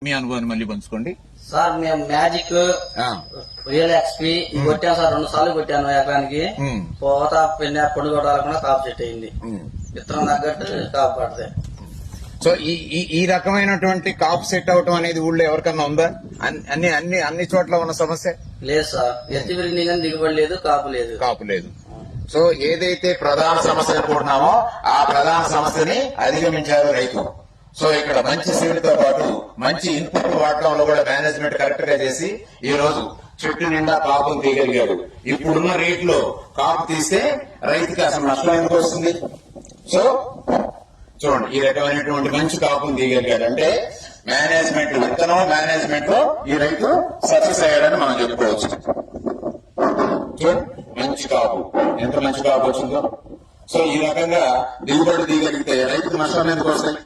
మీ అనుభవాన్ని మళ్ళీ పంచుకోండి సార్. మేము మ్యాజిక్ రియల్ ఎక్స్పీ కొట్టాను సార్, 2 సార్లు కొట్టాను ఎకరానికి. పోత పెన్న పొడి కొట్టాలకుండా కాపు చెట్టు అయింది. విత్తనం తగ్గట్టు కాపు పడతాయి. సో ఈ రకమైనటువంటి కాపు సెట్ అవటం అనేది ఊళ్ళో ఎవరికన్నా ఉందా? అన్ని చోట్ల ఉన్న సమస్య లేదు సార్. ఎత్తి విరిగి కానీ దిగుబడి లేదు, కాపు లేదు. సో ఏదైతే ప్రధాన సమస్య అనుకుంటున్నామో ఆ ప్రధాన సమస్యని అధిగమించారు రైతు. సో ఇక్కడ మంచి సీడ్తో పాటు మంచి ఇన్పుట్ వాడటంలో కూడా మేనేజ్మెంట్ కరెక్ట్ గా చేసి ఈ రోజు చెట్టు నిండా కాపును తీయగలిగాడు. ఇప్పుడున్న రేట్లో కాపు తీస్తే రైతుకి అసలు నష్టం ఎందుకు వస్తుంది? సో చూడండి, ఈ రకమైనటువంటి మంచి కాపును తీయగలిగాడు అంటే విత్తనం మేనేజ్మెంట్ లో ఈ రైతు సక్సెస్ అయ్యాడని మనం చెప్పుకోవచ్చు. మంచి కాపు, ఎంత మంచి కాపు వచ్చిందో. సో ఈ రకంగా దిగుబడి తీయగలిగితే రైతుకు నష్టం ఎందుకు వస్తాయి?